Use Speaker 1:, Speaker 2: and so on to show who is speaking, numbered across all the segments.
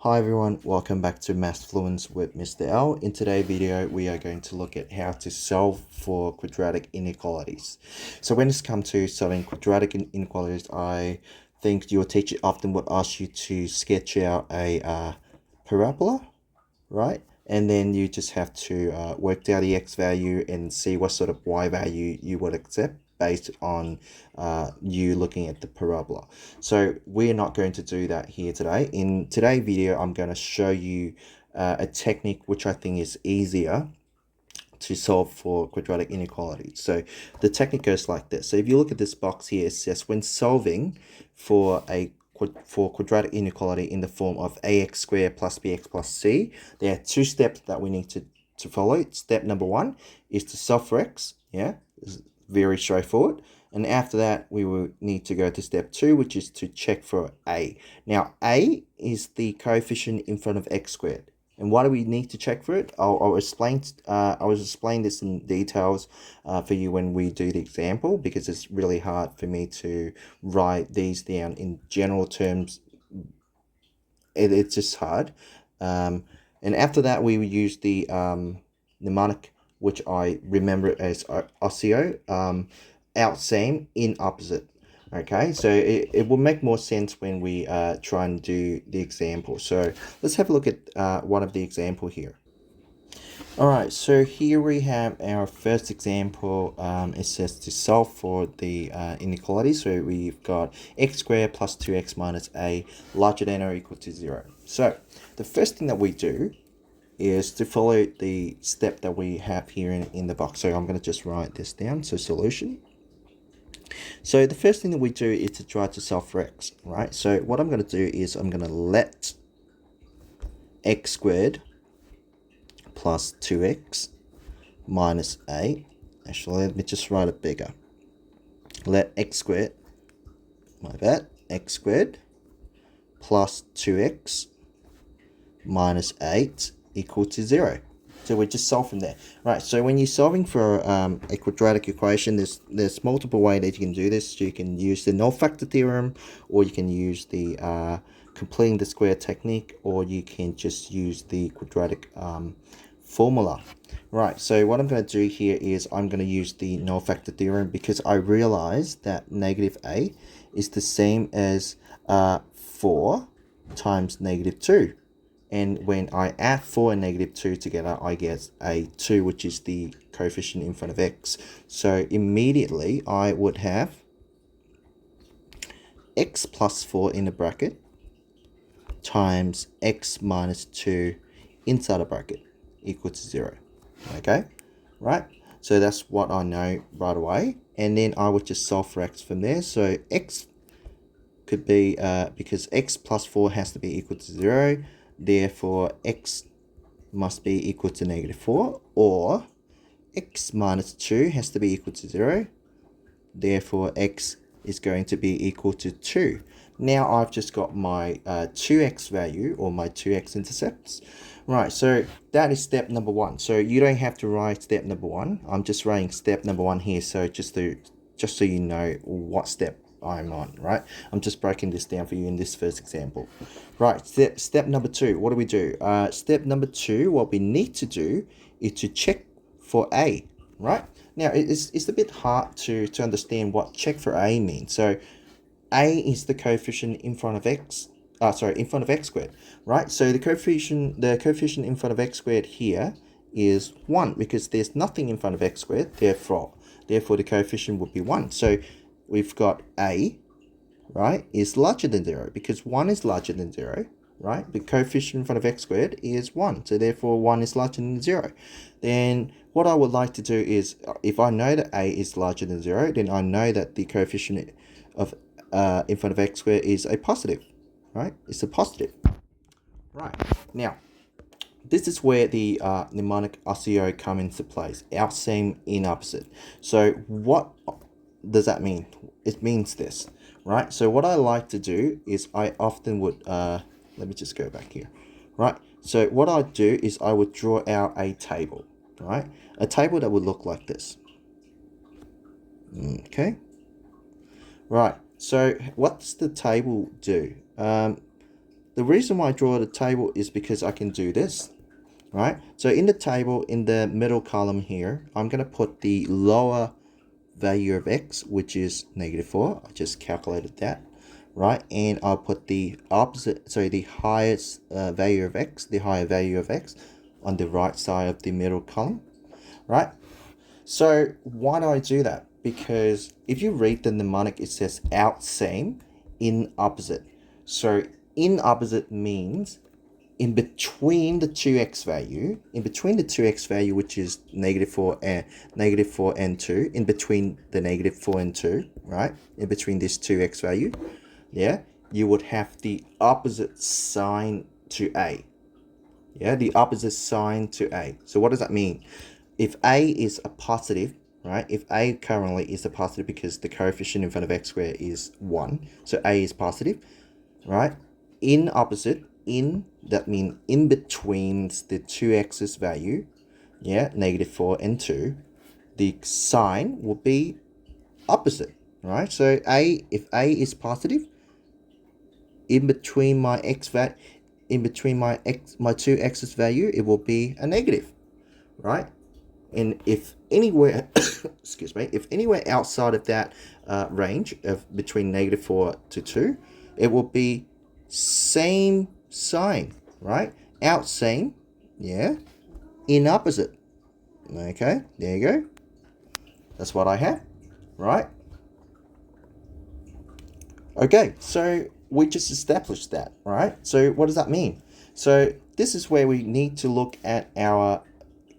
Speaker 1: Hi everyone, welcome back to Mathfluence with Mr. L. In today's video, we are going to look at how to solve for quadratic inequalities. So when it's come to solving quadratic inequalities, I think your teacher often would ask you to sketch out a parabola, right? And then you just have to work out the x value and see what sort of y value you would accept based on you looking at the parabola. So we're not going to do that here today. In today's video, I'm going to show you a technique which I think is easier to solve for quadratic inequalities. So the technique goes like this. So if you look at this box here, it says when solving for quadratic inequality in the form of ax squared plus bx plus c, there are two steps that we need to follow. Step number one is to solve for x. Yeah, it's very straightforward. And after that, we will need to go to step two, which is to check for a. Now, a is the coefficient in front of x squared. And why do we need to check for it? I'll explain. I will explain this in details for you when we do the example, because it's really hard for me to write these down in general terms. It's just hard. And after that, we will use the mnemonic, which I remember as OSSIO, out same in opposite. Okay, so it will make more sense when we try and do the example. So let's have a look at one of the example here. All right, so here we have our first example. It says to solve for the inequality. So we've got x squared plus 2x minus a larger than or equal to 0. So the first thing that we do is to follow the step that we have here in the box. So I'm going to just write this down. So solution. So the first thing that we do is to try to solve for x, right? So what I'm going to do is I'm going to let x squared plus 2x minus a. Actually, let me just write it bigger. Let x squared, x squared plus 2x minus 8 equal to 0. So we just solve from there. Right, so when you're solving for a quadratic equation, there's multiple ways that you can do this. You can use the null factor theorem, or you can use the completing the square technique, or you can just use the quadratic formula. Right, so what I'm going to do here is I'm going to use the null factor theorem, because I realize that negative a is the same as 4 times negative 2. And when I add 4 and negative 2 together, I get a 2, which is the coefficient in front of x. So immediately I would have x plus 4 in the bracket times x minus 2 inside a bracket equal to 0. Okay, right? So that's what I know right away. And then I would just solve for x from there. So x could be, because x plus 4 has to be equal to 0, therefore x must be equal to negative 4, or x minus 2 has to be equal to 0, therefore x is going to be equal to 2. Now I've just got my 2x value, or my 2x intercepts. Right, so that is step number one. So you don't have to write step number one. I'm just writing step number one here, so just so you know what step I'm on, right? I'm just breaking this down for you in this first example. Right, step number two, what do we do? Step number two, what we need to do is to check for a, right? Now, it's a bit hard to understand what check for a means. So a is the coefficient in front of x, in front of x squared, right? So the coefficient in front of x squared here is 1, because there's nothing in front of x squared, therefore the coefficient would be 1. So we've got a, right, is larger than 0, because 1 is larger than 0, right? The coefficient in front of x squared is 1, so therefore 1 is larger than 0. Then what I would like to do is, if I know that a is larger than 0, then I know that the coefficient of in front of x squared is a positive, right? It's a positive. Right, now this is where the mnemonic OSSIO come into place, out same in opposite. So what does that mean? It means this, right? So what I like to do is I often would, let me just go back here, right? So what I do is I would draw out a table, right? A table that would look like this. Okay, right. So what does the table do? the reason why I draw the table is because I can do this, right? So in the table, in the middle column here, I'm going to put the lower value of x, which is -4. I just calculated that, right? And I'll put the opposite, so the highest value of x, the higher value of x on the right side of the middle column, right? So why do I do that? Because if you read the mnemonic, it says out same, in opposite. So in opposite means in between the 2x value, which is -4 and 2, in between the -4 and 2, right? In between this 2x value, yeah, you would have the opposite sign to a. Yeah, the opposite sign to a. So what does that mean? If a is a positive, right? If a currently is a positive because the coefficient in front of x squared is 1, so a is positive, right? In opposite, in, that means in between the 2x's value, yeah, -4 and 2, the sign will be opposite, right? So if a is positive, in between my my 2x's value, it will be a negative, right? And if anywhere, excuse me, if anywhere outside of that range of between -4 to 2, it will be same sign, right? Out same, yeah, in opposite. Okay, there you go. That's what I have, right? Okay, so we just established that, right? So what does that mean? So this is where we need to look at our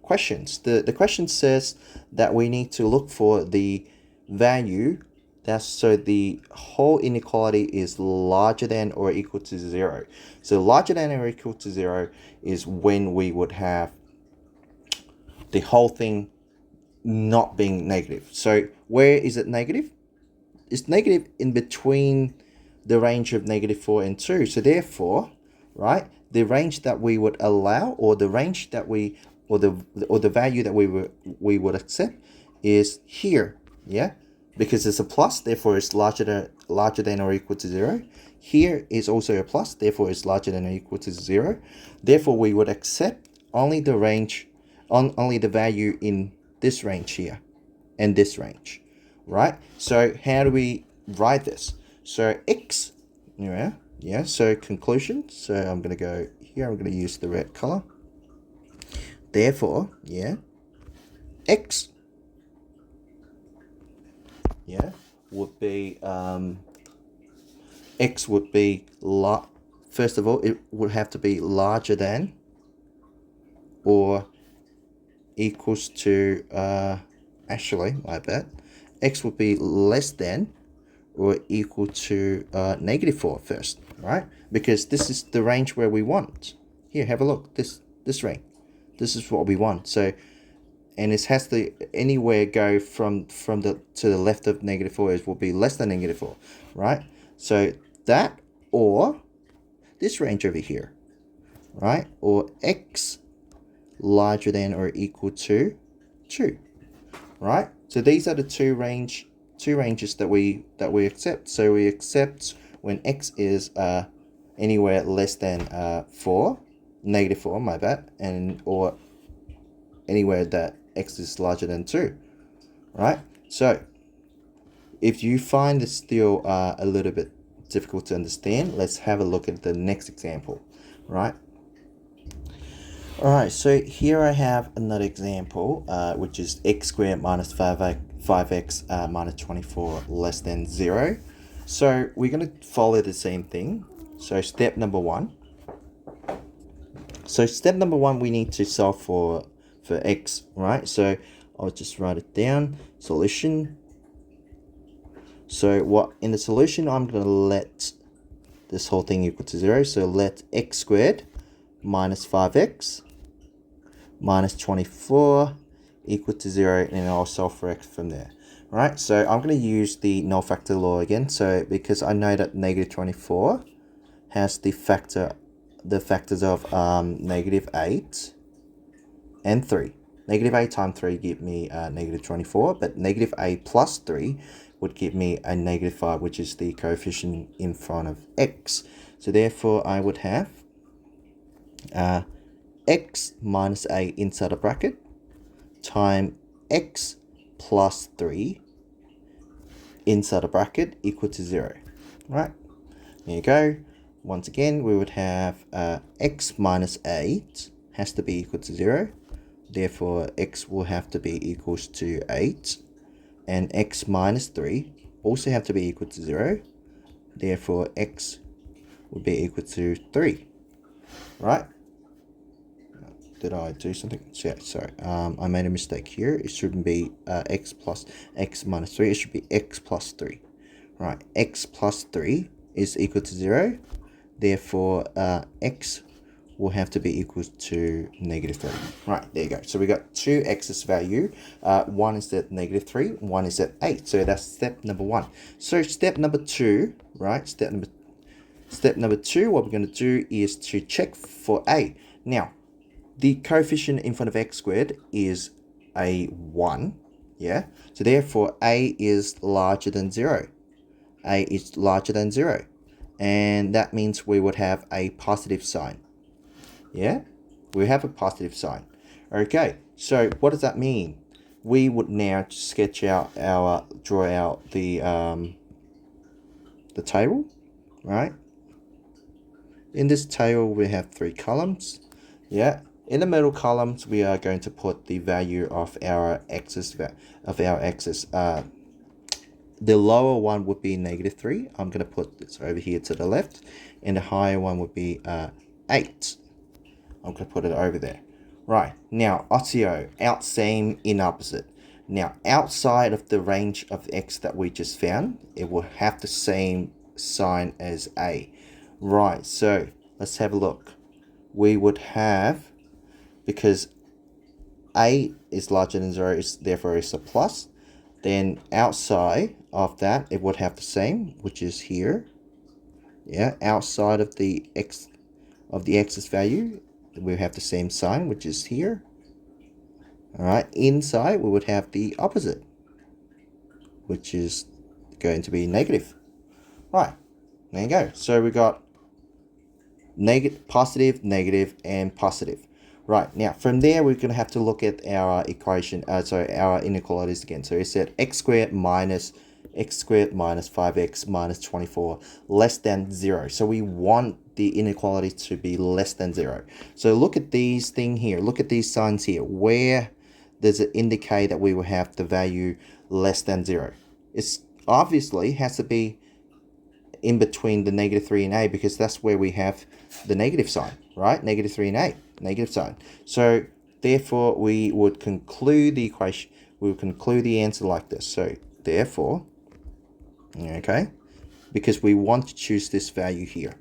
Speaker 1: questions. The question says that we need to look for the value that's so the whole inequality is larger than or equal to 0. So larger than or equal to 0 is when we would have the whole thing not being negative. So where is it negative? It's negative in between the range of -4 and 2. So therefore, right, the range that we would allow, or the range that we, or the value that we would accept is here, yeah, because it's a plus, therefore it's larger than or equal to 0. Here is also a plus, therefore it's larger than or equal to 0. Therefore we would accept only the range, only the value in this range here and this range, right? So how do we write this? So x, yeah, so conclusion. So I'm going to go here, I'm going to use the red color. Therefore, yeah, x, yeah, would be, x would be, first of all, it would have to be larger than or equals to, actually, my bad, x would be less than or equal to -4 first, right? Because this is the range where we want. Here, have a look. This range. This is what we want. So, and it has to anywhere go from the to the left of -4 is will be less than -4, right? So that or this range over here, right? Or x larger than or equal to 2, right? So these are the two ranges that we accept. So we accept when x is anywhere less than 4, -4, my bad, and or anywhere that x is larger than 2, right? So if you find this still a little bit difficult to understand, let's have a look at the next example, right? Alright, so here I have another example, which is x squared minus 5x minus 24 less than 0. So we're going to follow the same thing. So step number 1. So step number 1, we need to solve for x, right? So I'll just write it down. Solution. So what in the solution, I'm going to let this whole thing equal to 0. So let x squared minus 5x minus 24 equal to 0, and I'll solve for x from there. Right, so I'm going to use the null factor law again. So because I know that -24 has the factors of -8 and 3. -8 times 3 give me -24, but -8 plus 3 would give me a -5, which is the coefficient in front of x. So therefore I would have x minus a inside a bracket times x plus 3 inside a bracket equal to 0. Right, there you go. Once again, we would have x minus 8 has to be equal to 0. Therefore, x will have to be equals to 8. And x minus 3 also have to be equal to 0. Therefore, x would be equal to 3. Right? Did I do something? Yeah, sorry. I made a mistake here. It shouldn't be x plus x minus 3. It should be x plus 3. Right, x plus 3 is equal to 0. Therefore, x will have to be equal to negative 3. Right, there you go. So we got two x's value. One is at negative 3, one is at 8. So that's step number 1. So step number 2, right? Step number 2, what we're going to do is to check for a. Now, the coefficient in front of x squared is a 1, yeah? So therefore, a is larger than 0. A is larger than 0. And that means we would have a positive sign. Yeah? We have a positive sign. Okay, so what does that mean? We would now sketch out draw out the table, right? In this table, we have 3 columns. Yeah. In the middle columns, we are going to put the value of our x's. The lower one would be negative 3. I'm going to put this over here to the left. And the higher one would be 8. I'm going to put it over there. Right. Now, OTO, out same, in opposite. Now, outside of the range of x that we just found, it will have the same sign as a. Right, so let's have a look. We would have, because a is larger than 0, therefore it's a plus. Then outside of that, it would have the same, which is here. Yeah, outside of the x's value, we have the same sign, which is here. All right, inside we would have the opposite, which is going to be negative. Right, there you go. So we got positive, negative, and positive. Right, now from there we're going to have to look at our equation, our inequalities again. So it said x squared minus 5x minus 24 less than 0. So we want the inequality to be less than 0. So look at these thing here. Look at these signs here. Where does it indicate that we will have the value less than 0? It's obviously has to be in between the negative 3 and a, because that's where we have the negative sign, right? Negative 3 and a, negative sign. So therefore, we would conclude the equation, we would conclude the answer like this. So therefore, okay, because we want to choose this value here,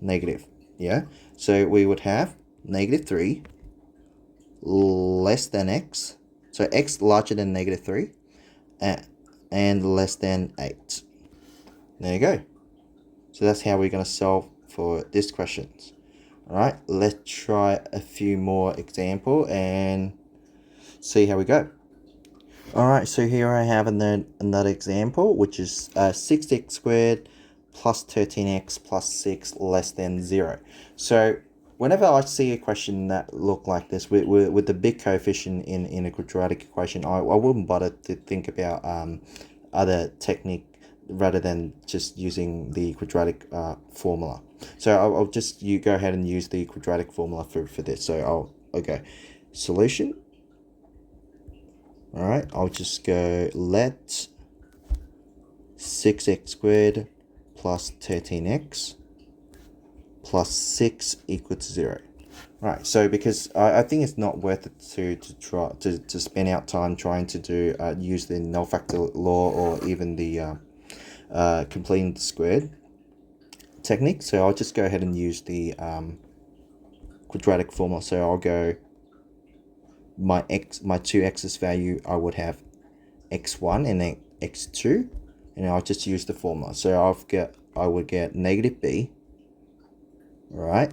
Speaker 1: negative, yeah? So we would have negative 3 less than x, so x larger than negative 3, and less than 8. There you go. So that's how we're going to solve for this question. All right, let's try a few more example and see how we go. All right, so here I have another example, which is 6x squared plus 13x plus 6 less than 0. So whenever I see a question that look like this with the big coefficient in a quadratic equation, I wouldn't bother to think about other technique rather than just using the quadratic formula. So I'll just go ahead and use the quadratic formula for this. So I'll go solution. All right, I'll just go let 6x squared plus 13x plus 6 equal to 0. Right, so because I think it's not worth it to spend out time trying to do use the null factor law or even the completing the squared technique. So I'll just go ahead and use the quadratic formula. So I'll go my two x's value, I would have x1 and then x2, and I'll just use the formula. So I would get negative b, right,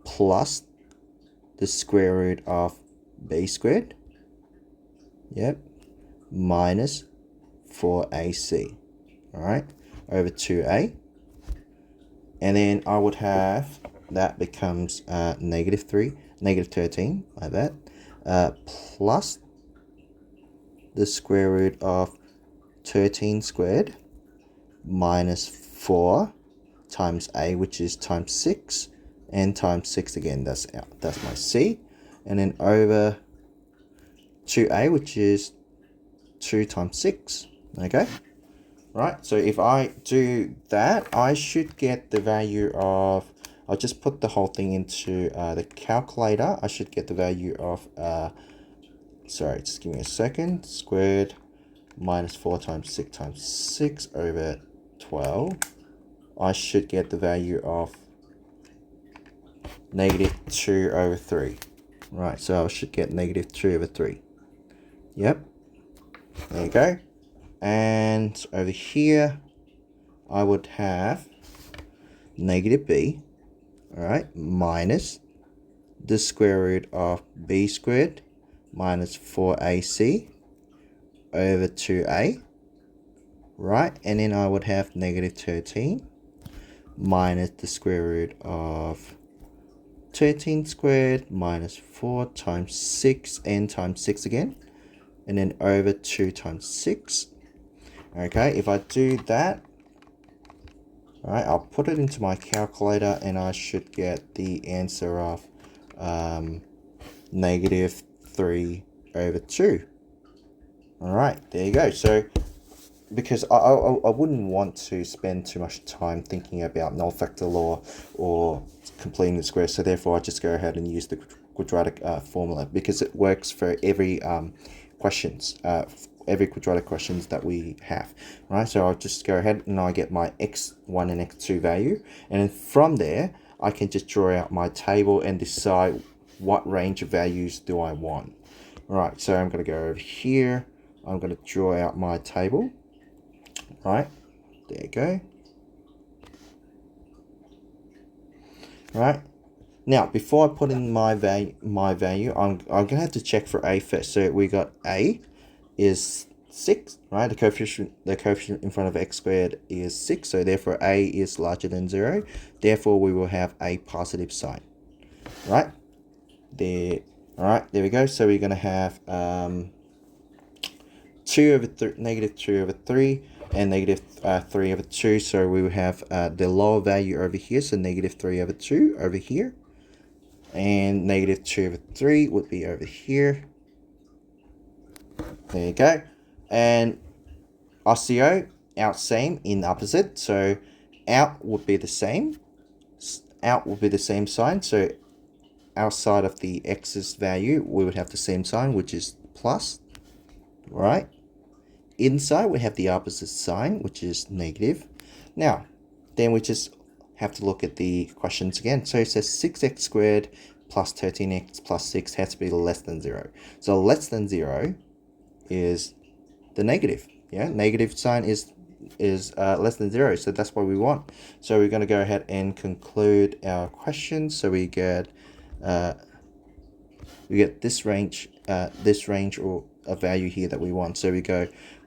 Speaker 1: plus the square root of b squared, yep, minus 4ac, all right, over 2a, And then I would have, that becomes negative 3, negative 13, like that, plus the square root of 13 squared minus 4 times a, which is times 6, and times 6 again, that's my c, and then over 2a, which is 2 times 6, okay? Right, so if I do that, I should get the value of, I'll just put the whole thing into the calculator. I should get the value of, sorry, just give me a second, squared minus 4 times 6 over 12. I should get the value of negative 2 over 3. Right, so I should get negative 2 over 3. Yep, there you go. And over here, I would have negative b, all right, minus the square root of b squared minus 4ac over 2a, right? And then I would have negative 13 minus the square root of 13 squared minus 4 times 6 and times 6 again, and then over 2 times 6. Okay, if I do that, all right, I'll put it into my calculator and I should get the answer of negative 3 over 2. All right, there you go. So because I wouldn't want to spend too much time thinking about null factor law or completing the square, so therefore I just go ahead and use the quadratic formula, because it works for every every quadratic questions that we have, right? So I'll just go ahead and I get my x1 and x2 value, and then from there I can just draw out my table and decide what range of values do I want. All right, so I'm going to go over here, I'm going to draw out my table. Right, there you go. Right, now before I put in my value, I'm gonna have to check for a first. So we got a is 6, right? The coefficient in front of x squared is 6, so therefore a is larger than 0. Therefore we will have a positive sign, right? There. All right, there we go. So we're gonna have negative 2 over 3 and negative 3 over 2. So we will have the lower value over here, so negative 3 over 2 over here, and negative 2 over 3 would be over here. There you go. And RCO, out same, in opposite, so out would be the same. Out would be the same sign, so outside of the x's value we would have the same sign, which is plus, right? Inside we have the opposite sign, which is negative. Now then we just have to look at the questions again. So it says 6x squared plus 13x plus 6 has to be less than 0. So less than 0 is the negative. Yeah, negative sign is less than 0, so that's what we want. So we're going to go ahead and conclude our question. So we get this range or a value here that we want. So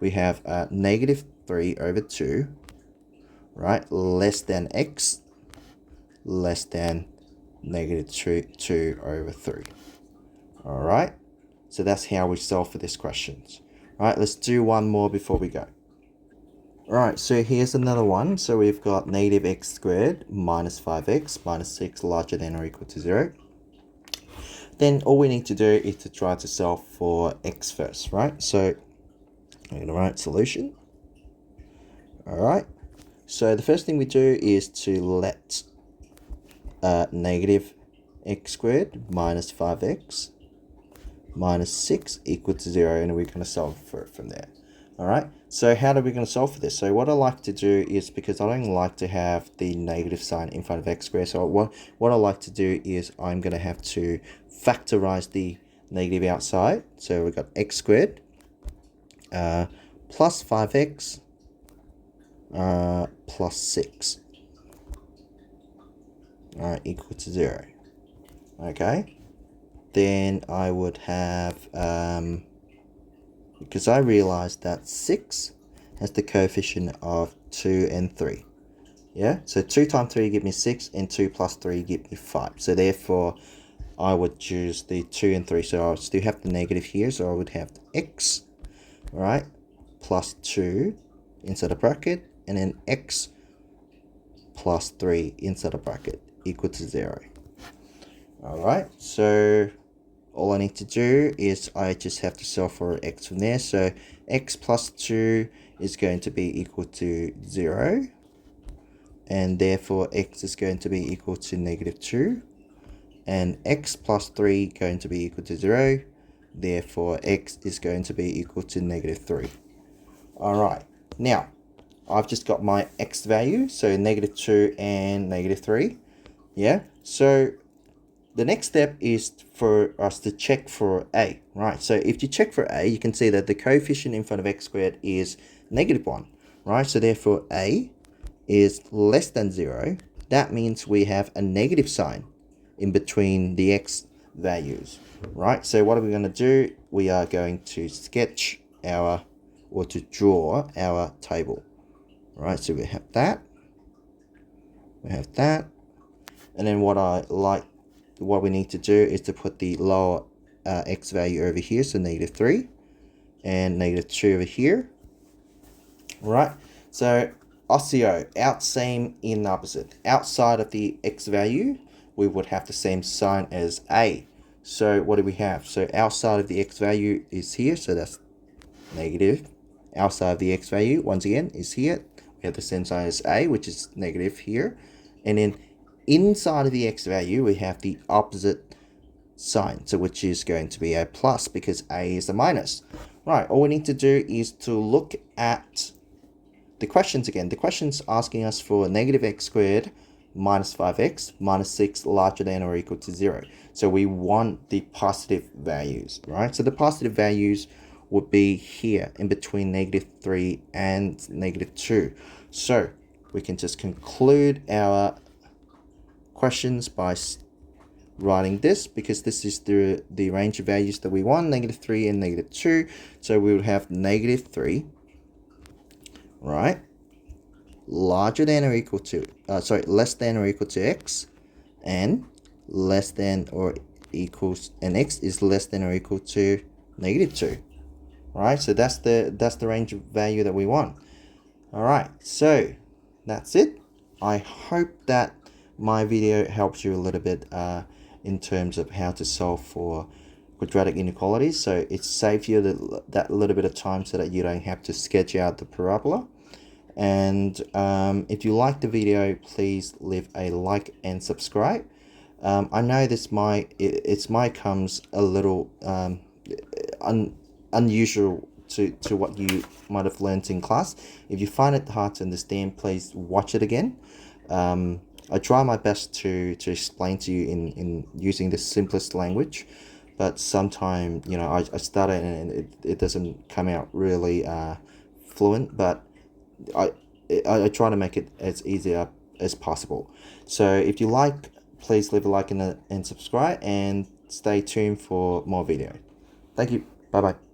Speaker 1: we have negative 3 over 2, right, less than x, less than negative 2 over 3. All right, so that's how we solve for this question. All right, let's do one more before we go. All right, so here's another one. So we've got negative x squared minus 5x minus 6 larger than or equal to 0. Then all we need to do is to try to solve for x first, right? So I'm going to write solution. All right, so the first thing we do is to let negative x squared minus 5x minus 6 equal to 0, and we're going to solve for it from there. All right, so how are we going to solve for this? So what I like to do is, because I don't like to have the negative sign in front of x squared, so what I like to do is I'm going to have to factorize the negative outside. So we've got x squared plus 5x plus 6, all right, equal to 0. Okay, then I would have, because I realized that 6 has the coefficient of 2 and 3. Yeah, so 2 times 3 give me 6, and 2 plus 3 give me 5. So therefore, I would choose the 2 and 3. So I would still have the negative here, so I would have x, right, plus 2 inside the bracket, and then x plus 3 inside the bracket equal to 0. Alright, so all I need to do is I just have to solve for x from there. So x plus 2 is going to be equal to 0. And therefore x is going to be equal to negative 2. And x plus 3 going to be equal to 0. Therefore x is going to be equal to negative 3. Alright, now I've just got my x value, so negative 2 and negative 3. Yeah, so the next step is for us to check for a, right? So if you check for a, you can see that the coefficient in front of x squared is negative 1, right? So therefore a is less than 0. That means we have a negative sign in between the x values, right? So what are we going to do? We are going to sketch our, or to draw our table, right? So we have that, and then what we need to do is to put the lower x value over here, so negative 3, and negative 2 over here, right? So OCO, out same in opposite. Outside of the x value, we would have the same sign as a. So what do we have? So outside of the x value is here, so that's negative. Outside of the x value, once again, is here. We have the same sign as a, which is negative here. And then inside of the x value, we have the opposite sign, so which is going to be a plus, because a is a minus. Right, all we need to do is to look at the questions again. The question's asking us for negative x squared minus 5x minus 6 larger than or equal to 0. So we want the positive values, right? So the positive values would be here in between negative 3 and negative 2. So we can just conclude our questions by writing this, because this is the range of values that we want, negative 3 and negative 2. So we would have negative 3, right, larger than or equal to, less than or equal to x, and less than or equals, and x is less than or equal to negative 2. Right, so that's the range of value that we want. All right, so that's it. I hope that my video helps you a little bit in terms of how to solve for quadratic inequalities. So it saves you that little bit of time so that you don't have to sketch out the parabola. And if you like the video, please leave a like and subscribe. I know this might comes a little unusual to what you might have learned in class. If you find it hard to understand, please watch it again. I try my best to explain to you in using the simplest language, but sometimes, you know, I stutter and it doesn't come out really fluent, but I try to make it as easy as possible. So if you like, please leave a like and subscribe, and stay tuned for more video. Thank you. Bye bye.